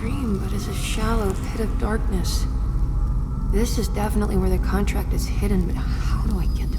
stream, but it's a shallow pit of darkness. This is definitely where the contract is hidden, but how do I get to it?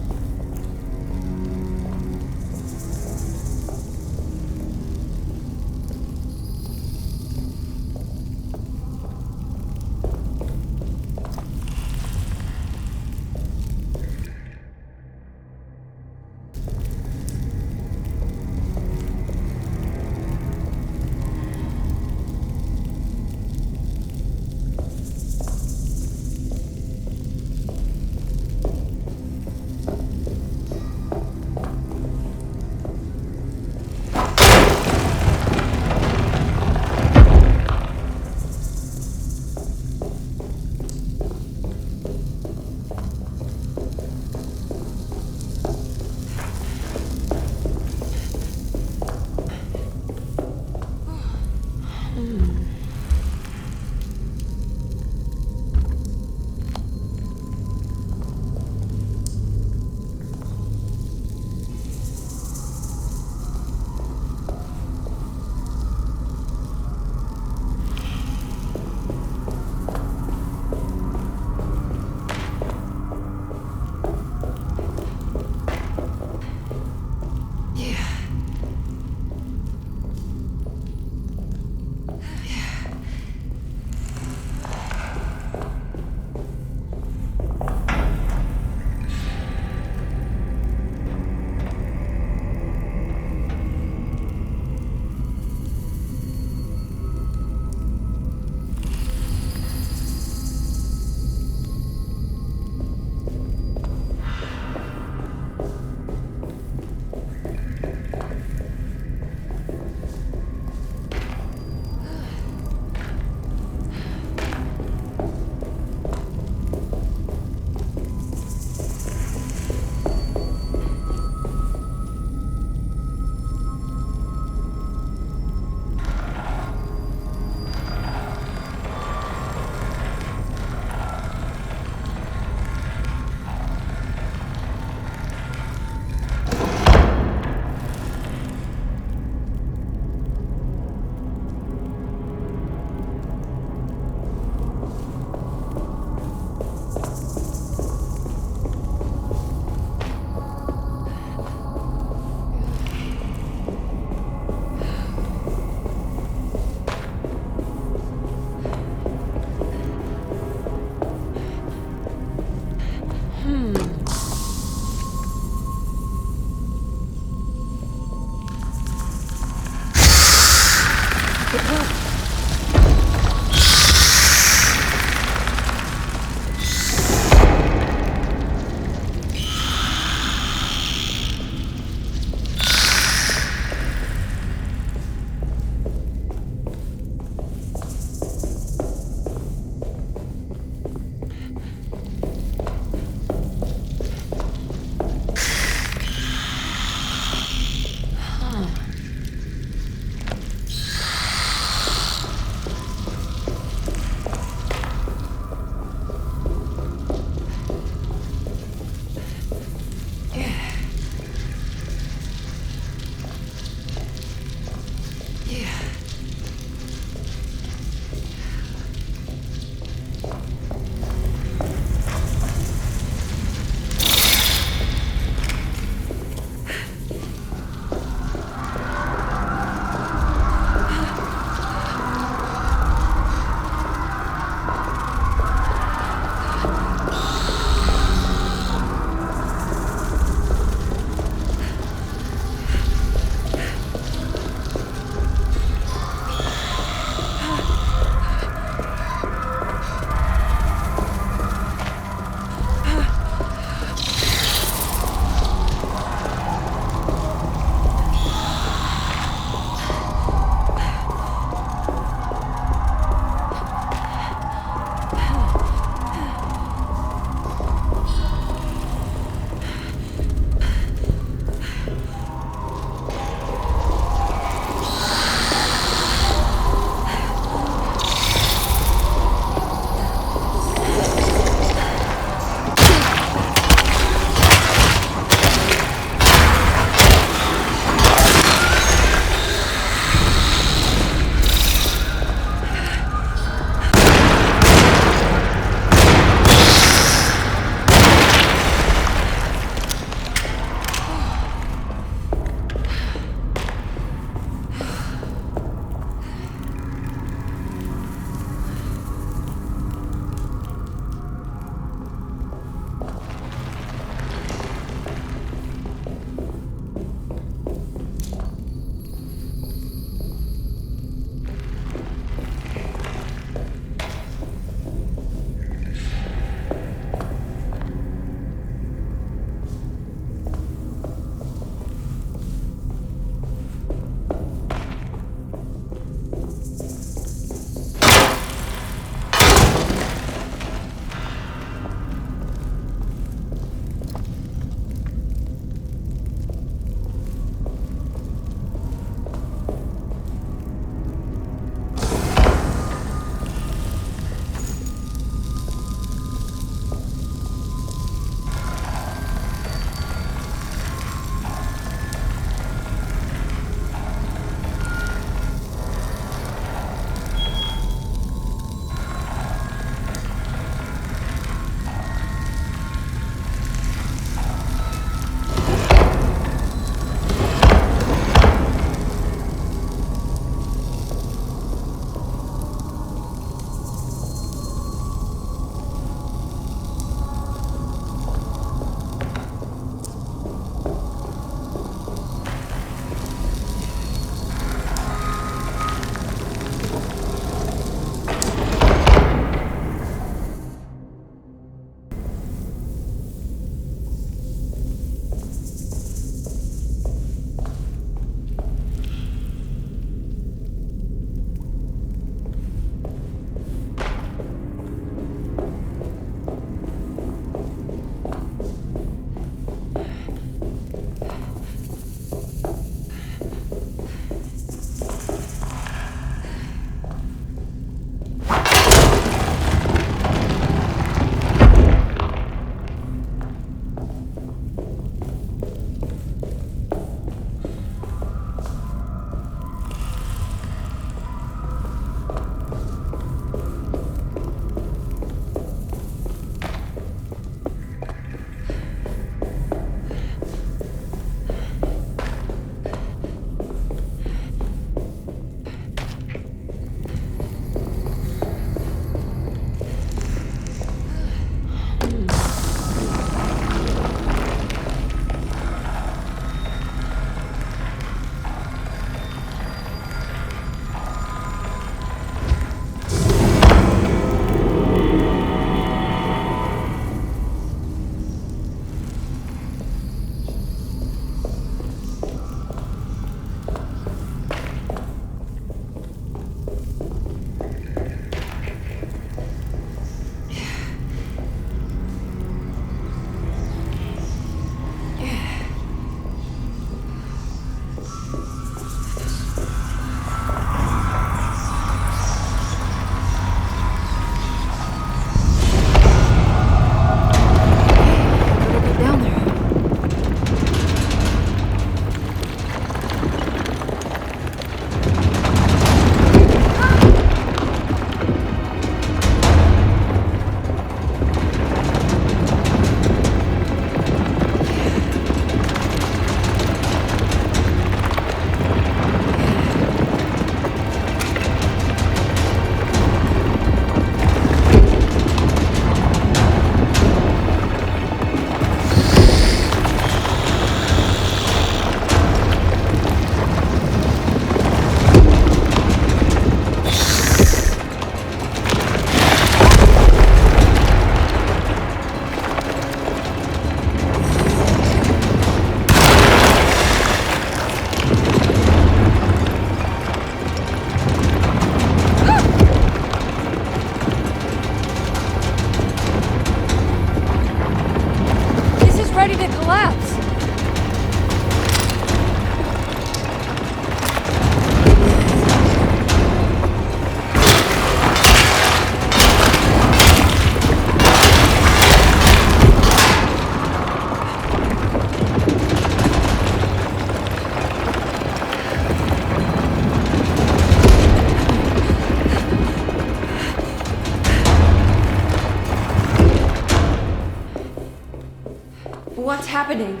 What's happening?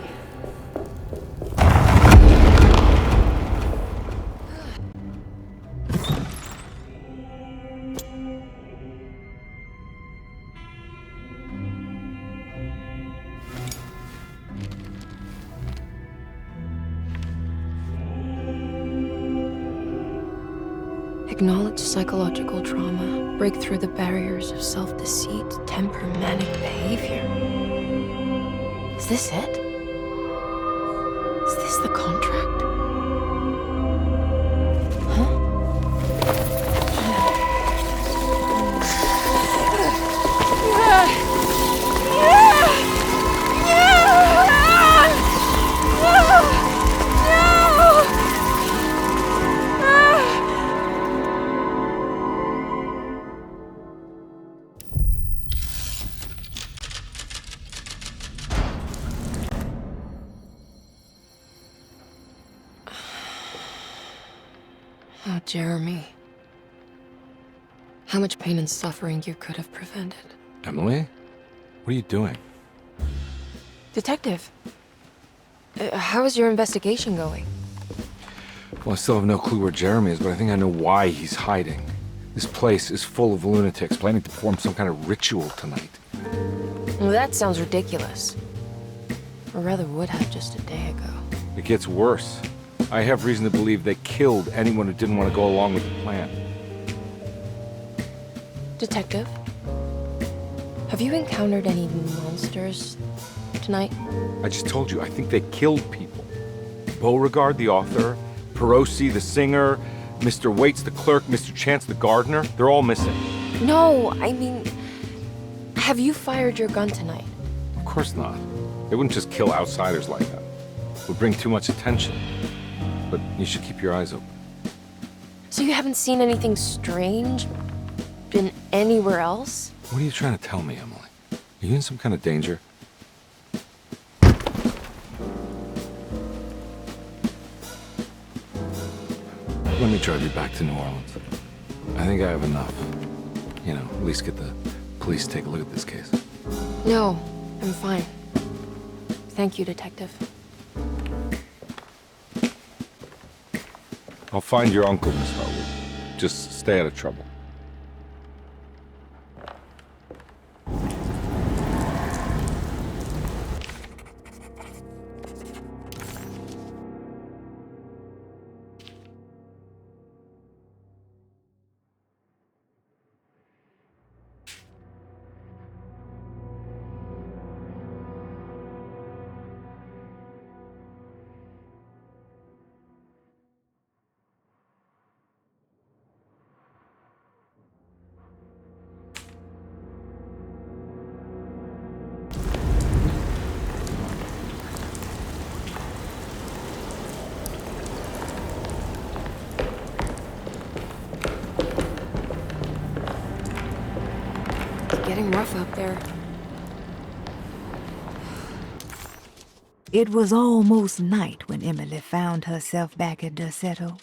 Acknowledge psychological trauma, break through the barriers of self-deceit, temper manic behavior. Is this it? Is this the contract? Oh, Jeremy. How much pain and suffering you could have prevented. Emily? What are you doing? Detective, how is your investigation going? Well, I still have no clue where Jeremy is, but I think I know why he's hiding. This place is full of lunatics planning to perform some kind of ritual tonight. Well, that sounds ridiculous. Or rather would have just a day ago. It gets worse. I have reason to believe they killed anyone who didn't want to go along with the plan. Detective, have you encountered any monsters tonight? I just told you, I think they killed people. Beauregard, the author, Perosi, the singer, Mr. Waits, the clerk, Mr. Chance, the gardener, they're all missing. No, I mean, have you fired your gun tonight? Of course not. They wouldn't just kill outsiders like that. It would bring too much attention. But you should keep your eyes open. So you haven't seen anything strange? Been anywhere else? What are you trying to tell me, Emily? Are you in some kind of danger? Let me drive you back to New Orleans. I think I have enough. You know, at least get the police to take a look at this case. No, I'm fine. Thank you, Detective. I'll find your uncle, Miss Harwood. Just stay out of trouble. Getting rough out there. It was almost night when Emily found herself back at Derceto.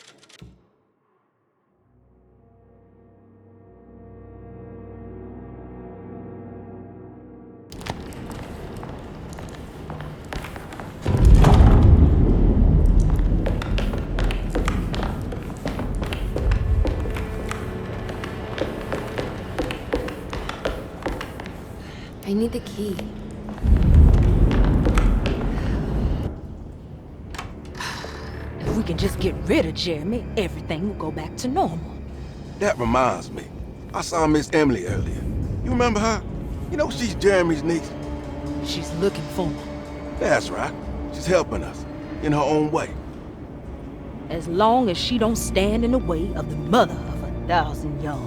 I need the key. If we can just get rid of Jeremy, everything will go back to normal. That reminds me. I saw Miss Emily earlier. You remember her? You know she's Jeremy's niece. She's looking for me. That's right. She's helping us. In her own way. As long as she don't stand in the way of the mother of 1,000 young.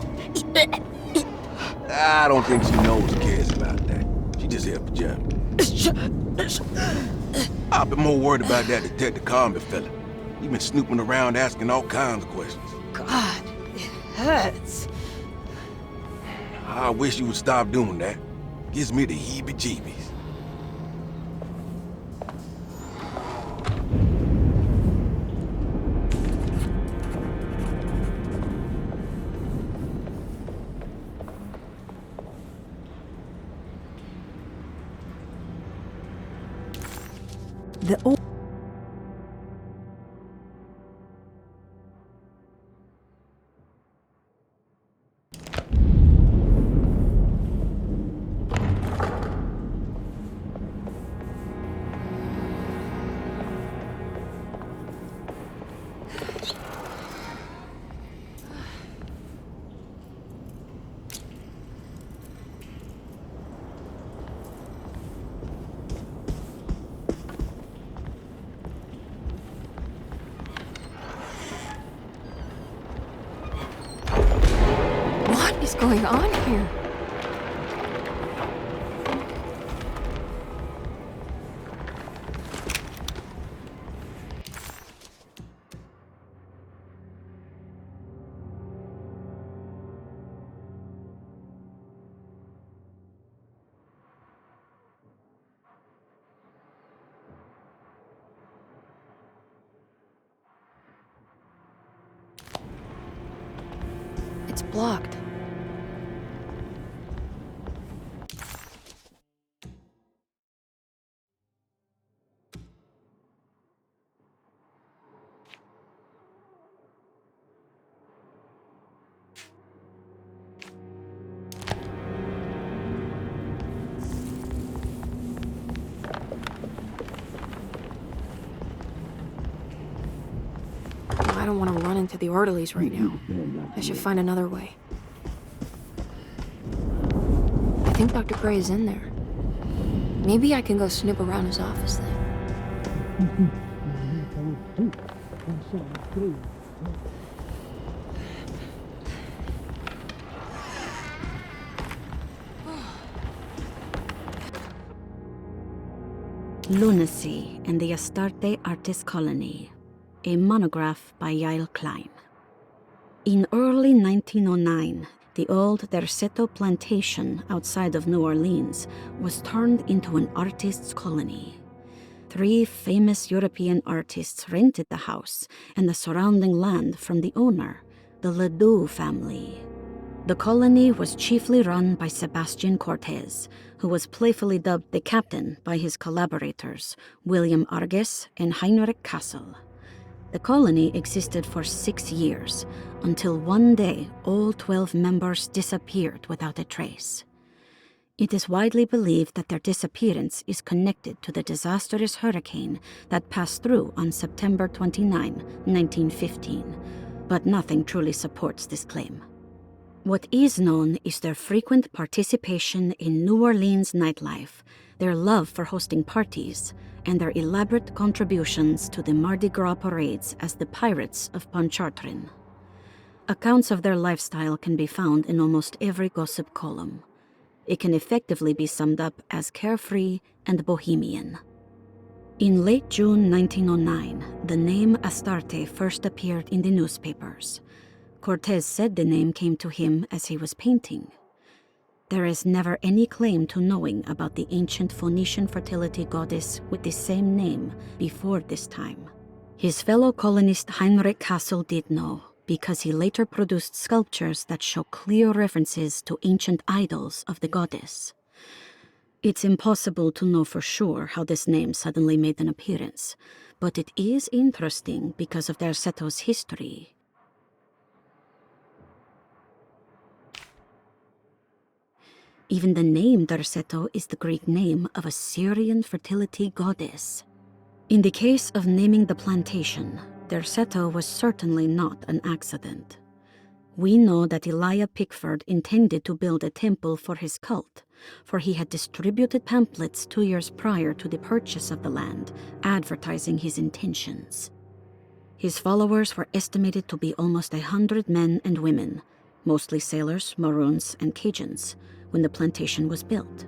I don't think she knows or cares about that. She just helped Jeremy. I've been more worried about that Detective Carmen fella. He been snooping around asking all kinds of questions. God, it hurts. I wish you would stop doing that. Gives me the heebie-jeebies. The old What is going on here? It's blocked. I don't want to run into the orderlies right now. I should find another way. I think Dr. Gray is in there. Maybe I can go snoop around his office then. Lunacy and the Astarte Artist Colony, a monograph by Yael Klein. In early 1909, the old Derceto plantation outside of New Orleans was turned into an artists' colony. 3 famous European artists rented the house and the surrounding land from the owner, the Ledoux family. The colony was chiefly run by Sebastian Cortez, who was playfully dubbed the captain by his collaborators, William Arges and Heinrich Kassel. The colony existed for 6 years, until one day all 12 members disappeared without a trace. It is widely believed that their disappearance is connected to the disastrous hurricane that passed through on September 29, 1915, but nothing truly supports this claim. What is known is their frequent participation in New Orleans nightlife, their love for hosting parties, and their elaborate contributions to the Mardi Gras parades as the Pirates of Pontchartrain. Accounts of their lifestyle can be found in almost every gossip column. It can effectively be summed up as carefree and bohemian. In late June 1909, the name Astarte first appeared in the newspapers. Cortez said the name came to him as he was painting. There is never any claim to knowing about the ancient Phoenician fertility goddess with the same name before this time. His fellow colonist Heinrich Kassel did know, because he later produced sculptures that show clear references to ancient idols of the goddess. It's impossible to know for sure how this name suddenly made an appearance, but it is interesting because of Derceto's history. Even the name Derceto is the Greek name of a Syrian fertility goddess. In the case of naming the plantation, Derceto was certainly not an accident. We know that Elijah Pickford intended to build a temple for his cult, for he had distributed pamphlets 2 years prior to the purchase of the land, advertising his intentions. His followers were estimated to be almost 100 men and women, mostly sailors, Maroons, and Cajuns, when the plantation was built.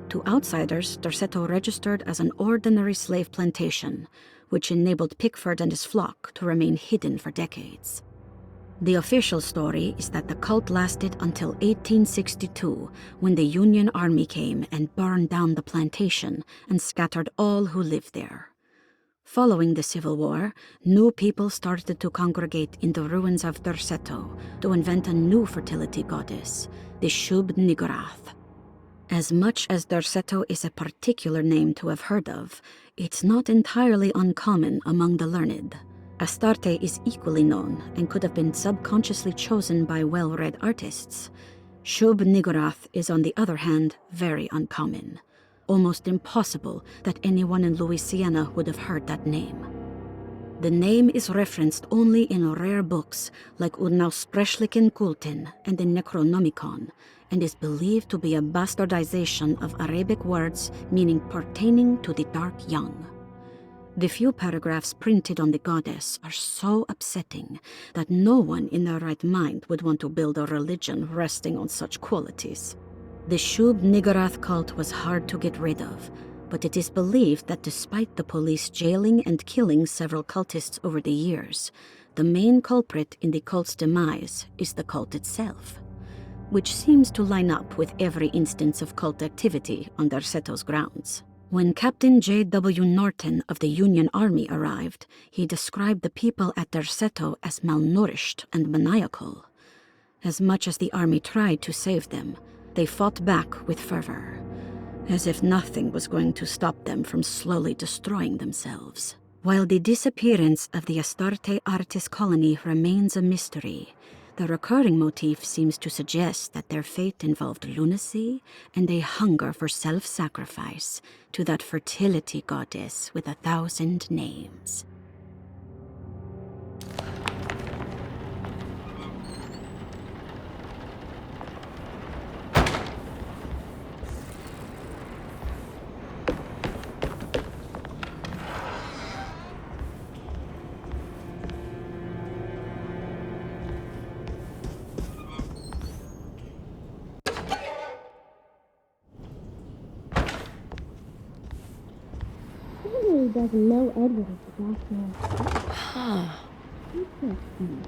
To outsiders, Derceto registered as an ordinary slave plantation, which enabled Pickford and his flock to remain hidden for decades. The official story is that the cult lasted until 1862, when the Union Army came and burned down the plantation and scattered all who lived there. Following the Civil War, new people started to congregate in the ruins of Derceto to invent a new fertility goddess, the Shub Niggurath. As much as Derceto is a particular name to have heard of, it's not entirely uncommon among the learned. Astarte is equally known and could have been subconsciously chosen by well-read artists. Shub-Niggurath is, on the other hand, very uncommon. Almost impossible that anyone in Louisiana would have heard that name. The name is referenced only in rare books like Urnausprechlichen Kulten and the Necronomicon, and is believed to be a bastardization of Arabic words meaning pertaining to the dark young. The few paragraphs printed on the goddess are so upsetting that no one in their right mind would want to build a religion resting on such qualities. The Shub-Niggurath cult was hard to get rid of, but it is believed that despite the police jailing and killing several cultists over the years, the main culprit in the cult's demise is the cult itself, which seems to line up with every instance of cult activity on Derceto's grounds. When Captain J.W. Norton of the Union Army arrived, he described the people at Derceto as malnourished and maniacal. As much as the army tried to save them, they fought back with fervor, as if nothing was going to stop them from slowly destroying themselves. While the disappearance of the Astarte artist colony remains a mystery, the recurring motif seems to suggest that their fate involved lunacy and a hunger for self-sacrifice to that fertility goddess with 1,000 names. He doesn't know Edward is the doctor. Huh. Interesting.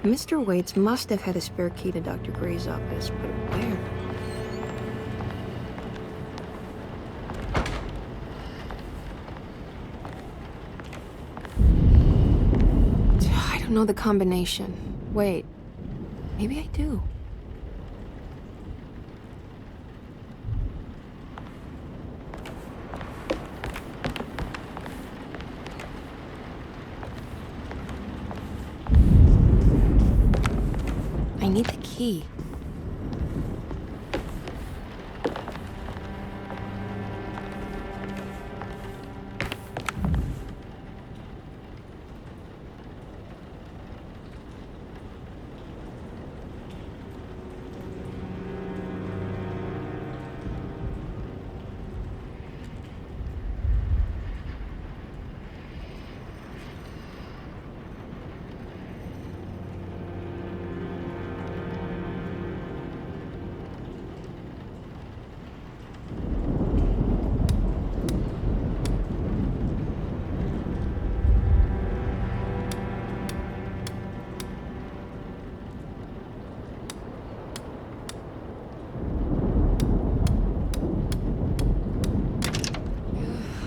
Mr. Waits must have had a spare key to Dr. Gray's office, but where? I don't know the combination. Wait, maybe I do. I need the key.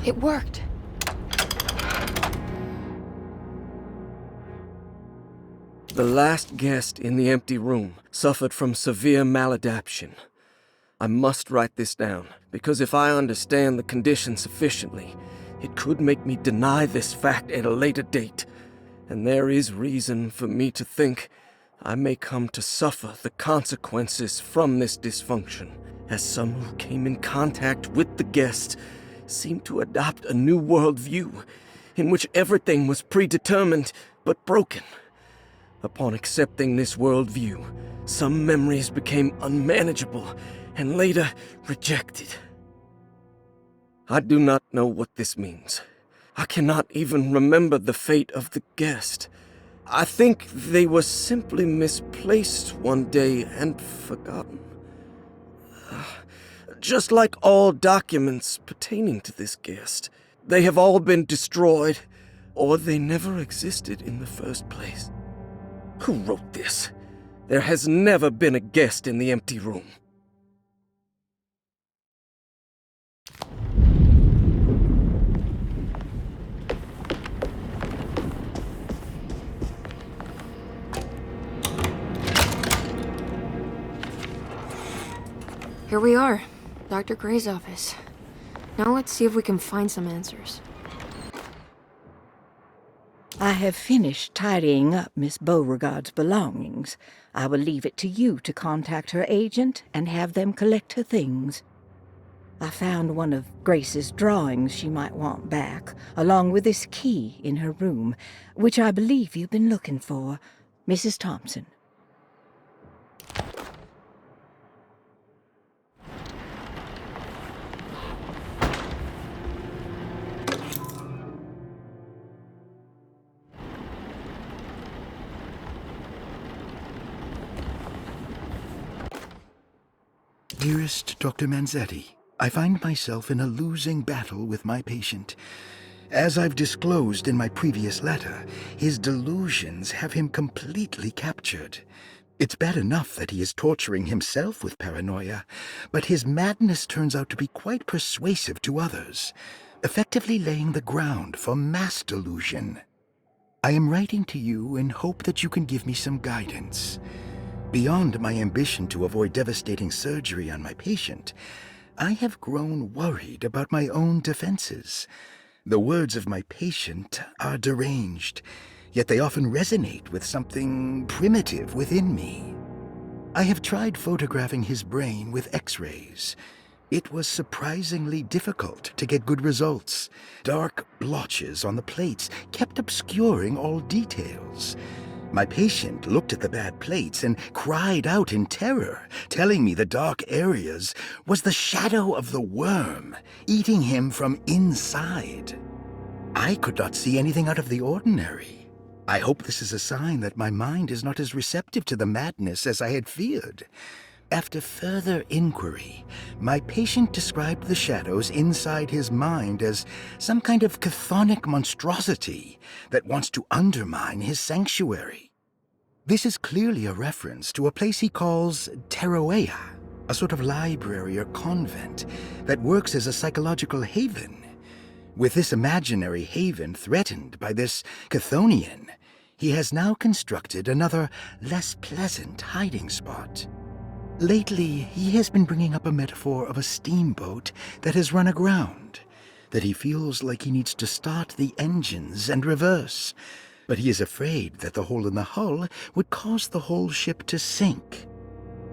It worked. The last guest in the empty room suffered from severe maladaptation. I must write this down, because if I understand the condition sufficiently, it could make me deny this fact at a later date, and there is reason for me to think I may come to suffer the consequences from this dysfunction, as some who came in contact with the guest seemed to adopt a new worldview in which everything was predetermined but broken. Upon accepting this worldview, some memories became unmanageable and later rejected. I do not know what this means. I cannot even remember the fate of the guest. I think they were simply misplaced one day and forgotten. Just like all documents pertaining to this guest, they have all been destroyed, or they never existed in the first place. Who wrote this? There has never been a guest in the empty room. Here we are. Dr. Gray's office. Now let's see if we can find some answers. I have finished tidying up Miss Beauregard's belongings. I will leave it to you to contact her agent and have them collect her things. I found one of Grace's drawings she might want back, along with this key in her room, which I believe you've been looking for. Mrs. Thompson. Dearest Dr. Manzetti, I find myself in a losing battle with my patient. As I've disclosed in my previous letter, his delusions have him completely captured. It's bad enough that he is torturing himself with paranoia, but his madness turns out to be quite persuasive to others, effectively laying the ground for mass delusion. I am writing to you in hope that you can give me some guidance. Beyond my ambition to avoid devastating surgery on my patient, I have grown worried about my own defenses. The words of my patient are deranged, yet they often resonate with something primitive within me. I have tried photographing his brain with X-rays. It was surprisingly difficult to get good results. Dark blotches on the plates kept obscuring all details. My patient looked at the bad plates and cried out in terror, telling me the dark areas was the shadow of the worm, eating him from inside. I could not see anything out of the ordinary. I hope this is a sign that my mind is not as receptive to the madness as I had feared. After further inquiry, my patient described the shadows inside his mind as some kind of chthonic monstrosity that wants to undermine his sanctuary. This is clearly a reference to a place he calls Teroea, a sort of library or convent that works as a psychological haven. With this imaginary haven threatened by this Chthonian, he has now constructed another, less pleasant hiding spot. Lately, he has been bringing up a metaphor of a steamboat that has run aground, that he feels like he needs to start the engines and reverse, but he is afraid that the hole in the hull would cause the whole ship to sink.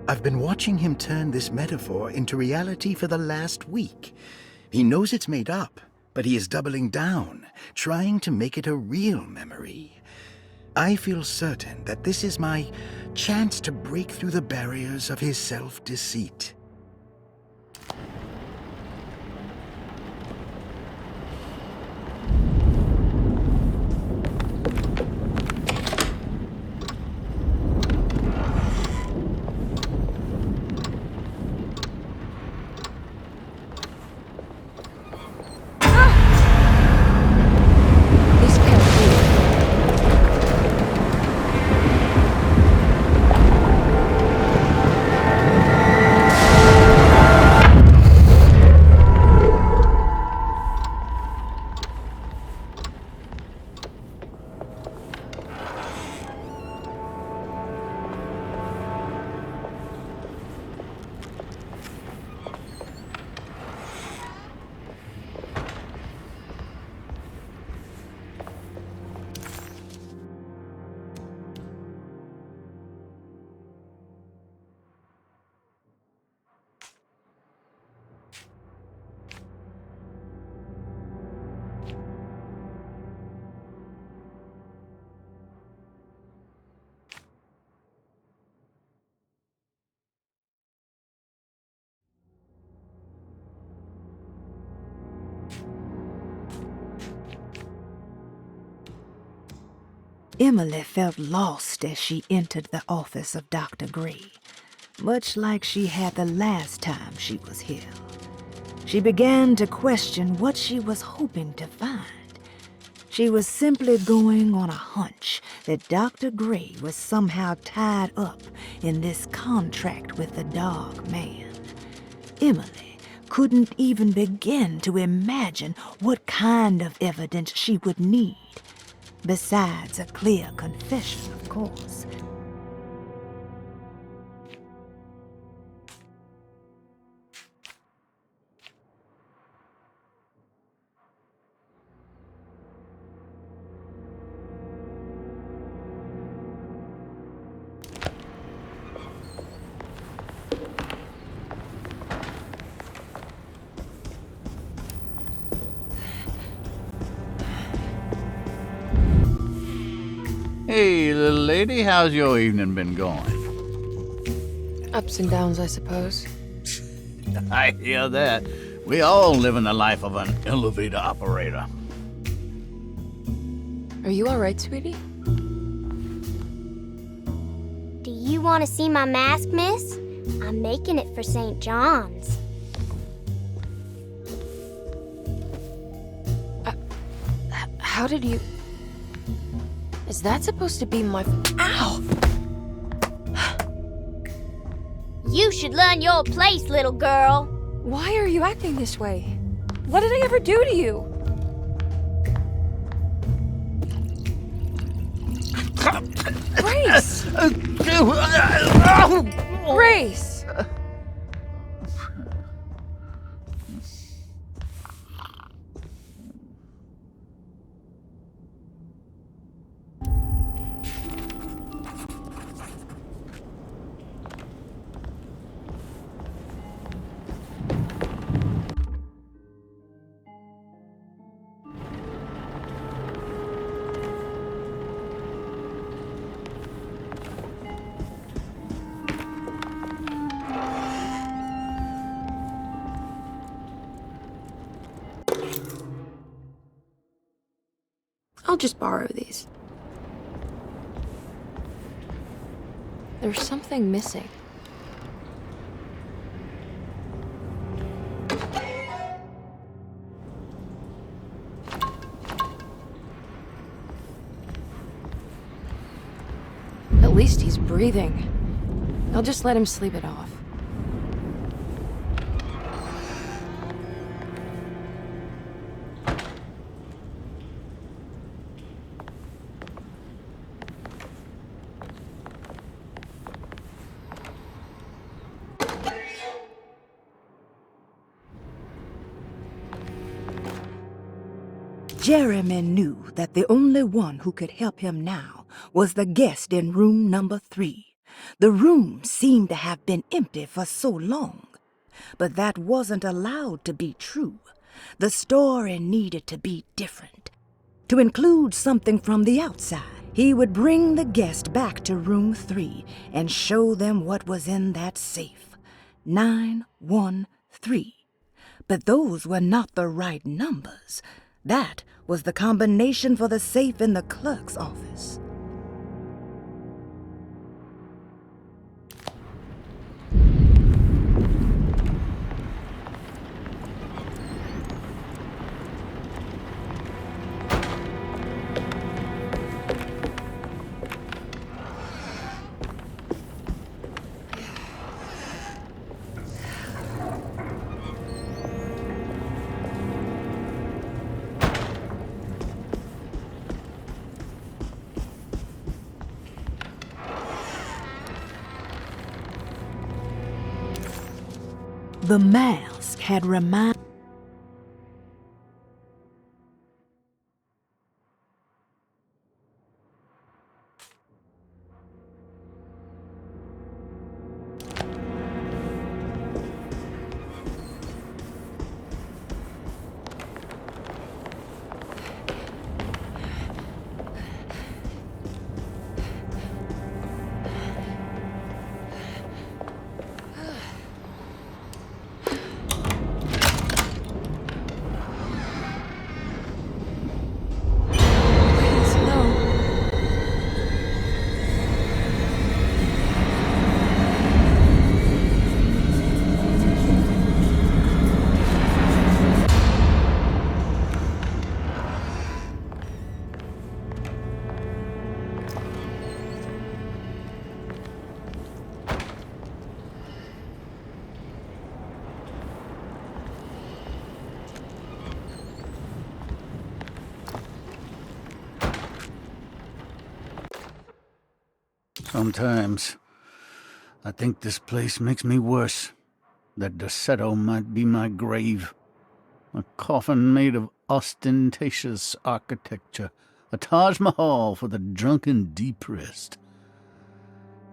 I've been watching him turn this metaphor into reality for the last week. He knows it's made up, but he is doubling down, trying to make it a real memory. I feel certain that this is my chance to break through the barriers of his self-deceit. Emily felt lost as she entered the office of Dr. Gray, much like she had the last time she was here. She began to question what she was hoping to find. She was simply going on a hunch that Dr. Gray was somehow tied up in this contract with the Dog Man. Emily couldn't even begin to imagine what kind of evidence she would need, besides a clear confession, of course. Hey, little lady, how's your evening been going? Ups and downs, I suppose. I hear that. We all live in the life of an elevator operator. Are you all right, sweetie? Do you want to see my mask, miss? I'm making it for St. John's. How did you... Is that supposed to be my... Ow! You should learn your place, little girl. Why are you acting this way? What did I ever do to you? Grace! Grace! I'll just borrow these. There's something missing. At least he's breathing. I'll just let him sleep it off. Jeremy knew that the only one who could help him now was the guest in room number 3. The room seemed to have been empty for so long. But that wasn't allowed to be true. The story needed to be different. To include something from the outside, he would bring the guest back to room 3 and show them what was in that safe. 913. But those were not the right numbers. That was the combination for the safe in the clerk's office. The mask had reminded Sometimes I think this place makes me worse. That Derceto might be my grave. A coffin made of ostentatious architecture. A Taj Mahal for the drunken depressed.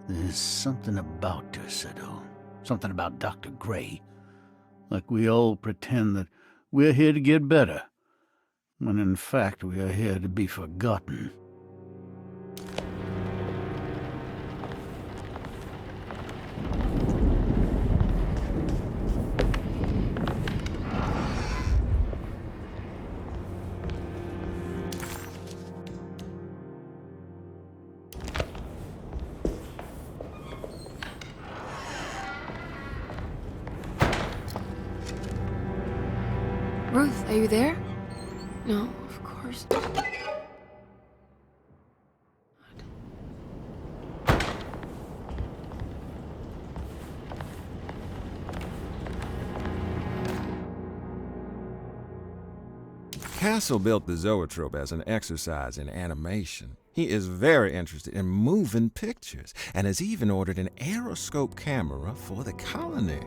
There's something about Derceto. Something about Dr. Gray. Like we all pretend that we're here to get better, when in fact we are here to be forgotten. Ruth, are you there? No, of course not. Castle built the zoetrope as an exercise in animation. He is very interested in moving pictures and has even ordered an aeroscope camera for the colony.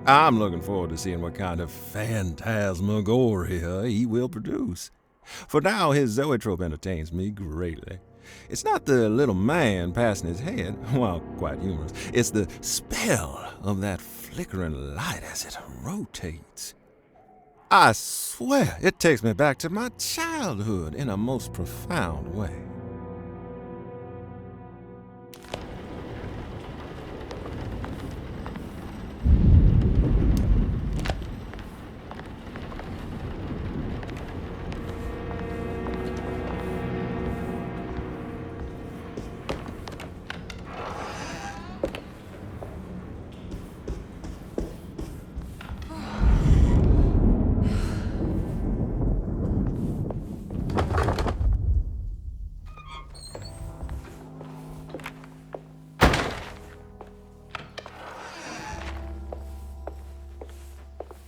I'm looking forward to seeing what kind of phantasmagoria he will produce. For now, his zoetrope entertains me greatly. It's not the little man passing his head, while quite humorous. It's the spell of that flickering light as it rotates. I swear, it takes me back to my childhood in a most profound way.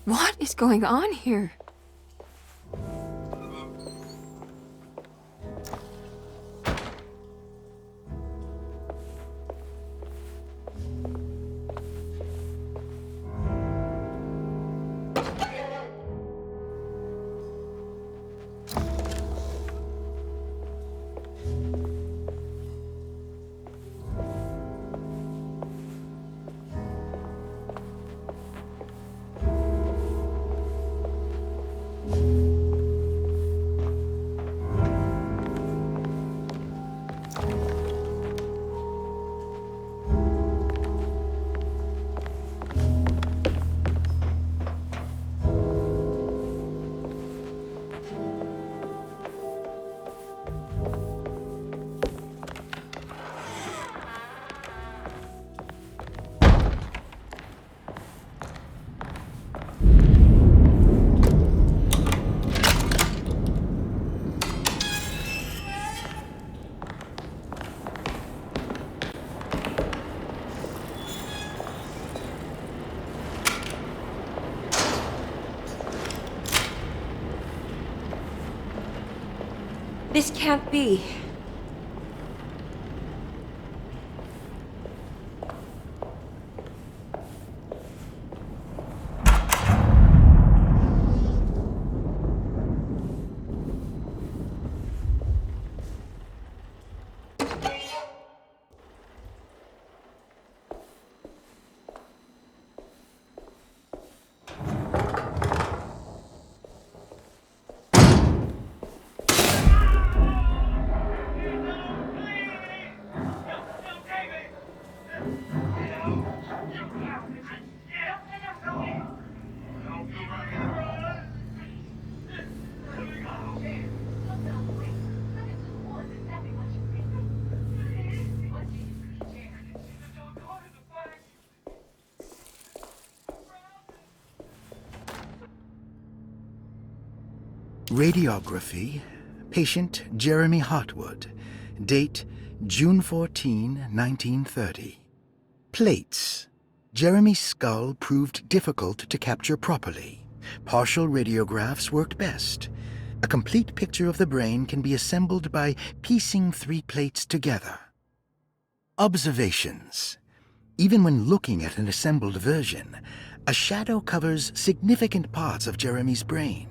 What is going on here? This can't be. Radiography, patient Jeremy Hartwood, date June 14, 1930. Plates. Jeremy's skull proved difficult to capture properly. Partial radiographs worked best. A complete picture of the brain can be assembled by piecing 3 plates together. Observations. Even when looking at an assembled version, a shadow covers significant parts of Jeremy's brain.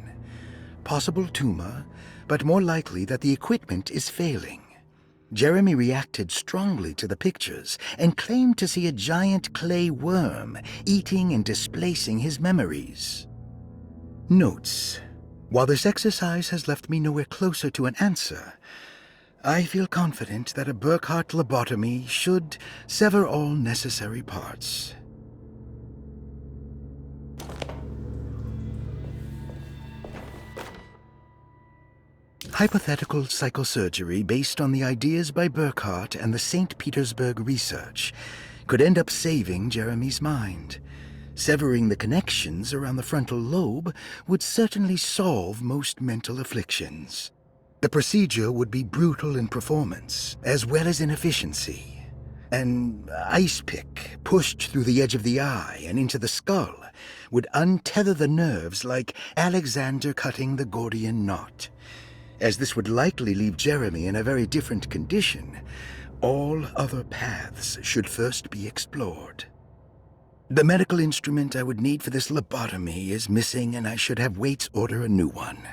Possible tumor, but more likely that the equipment is failing. Jeremy reacted strongly to the pictures and claimed to see a giant clay worm eating and displacing his memories. Notes. While this exercise has left me nowhere closer to an answer, I feel confident that a Burkhart lobotomy should sever all necessary parts. Hypothetical psychosurgery based on the ideas by Burkhart and the St. Petersburg research could end up saving Jeremy's mind. Severing the connections around the frontal lobe would certainly solve most mental afflictions. The procedure would be brutal in performance, as well as in efficiency. An ice pick pushed through the edge of the eye and into the skull would untether the nerves like Alexander cutting the Gordian knot. As this would likely leave Jeremy in a very different condition, all other paths should first be explored. The medical instrument I would need for this lobotomy is missing, and I should have Waits order a new one.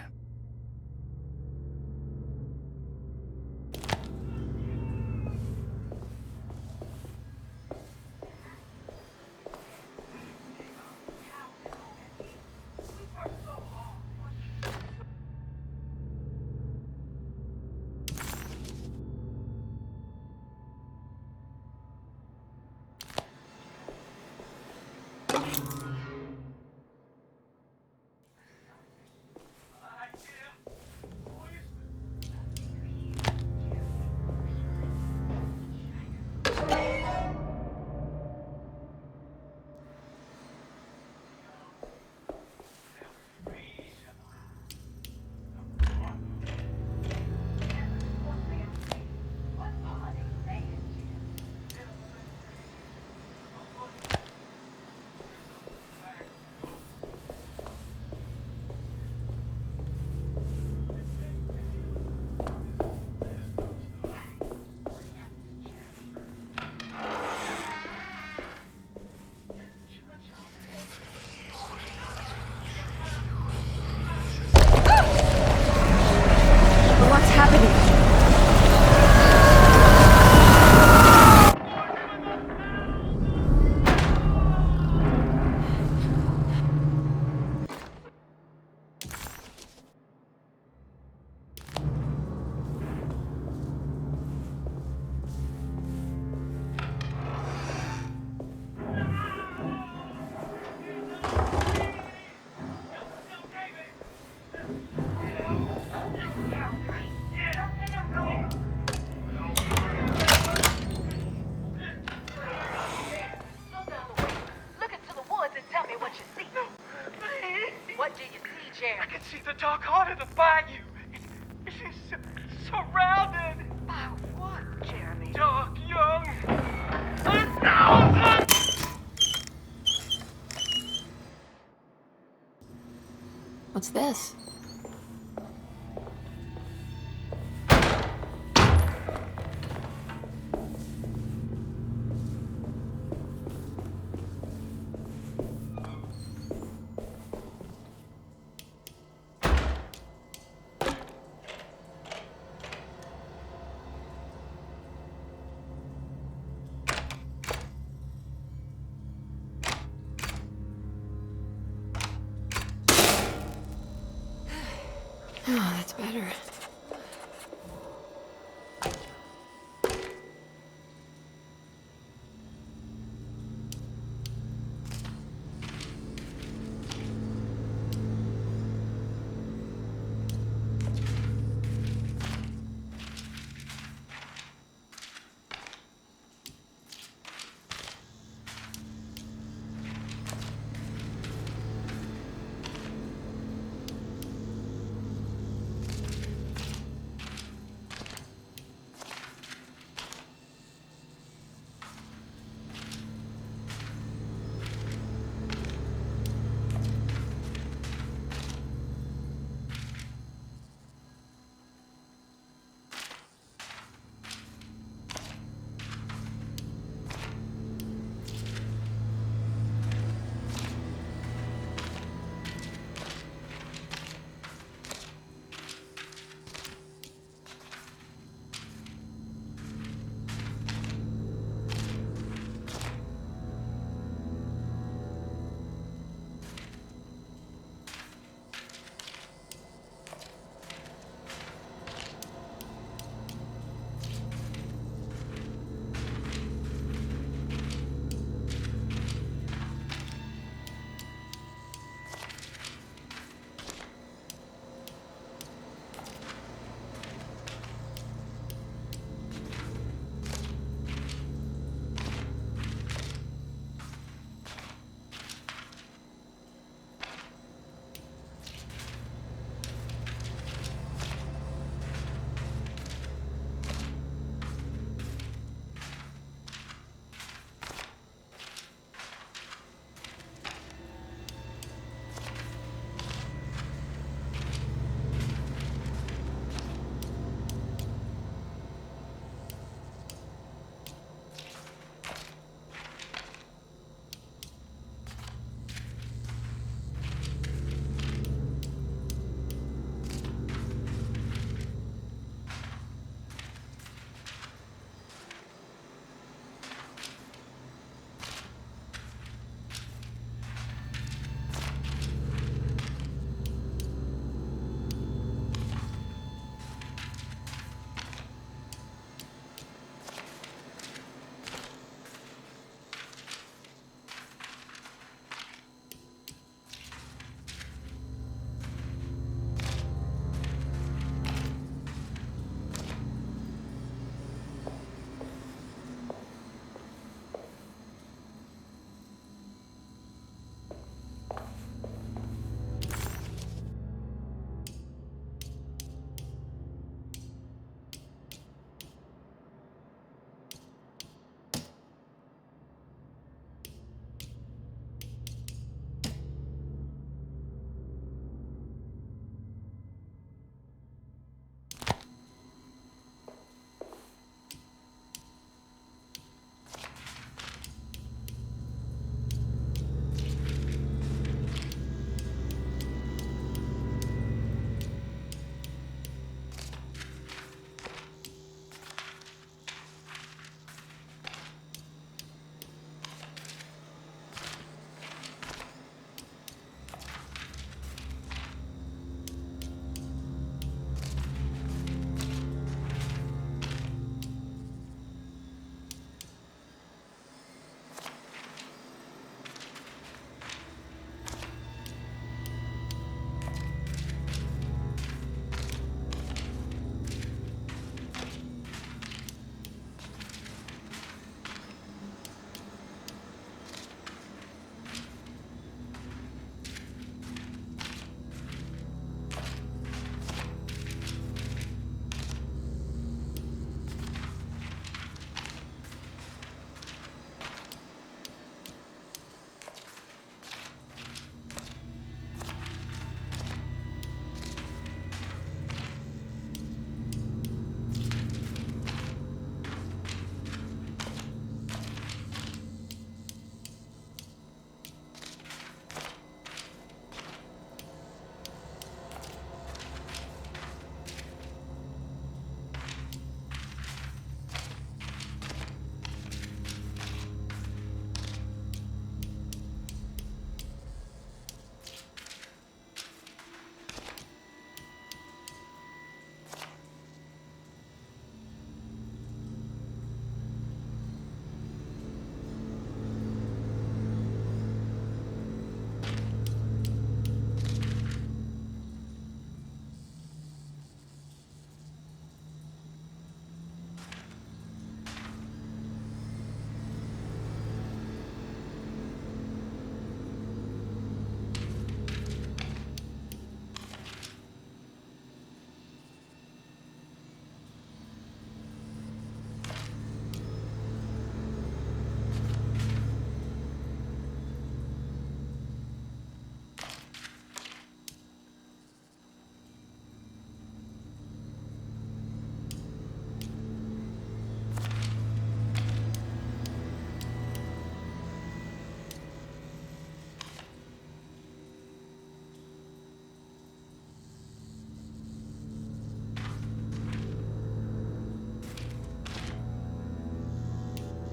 What's happening? I can see the dark heart of the bayou. It's surrounded. By what, Jeremy? Dark, young. 1,000! What's this? Oh, that's better.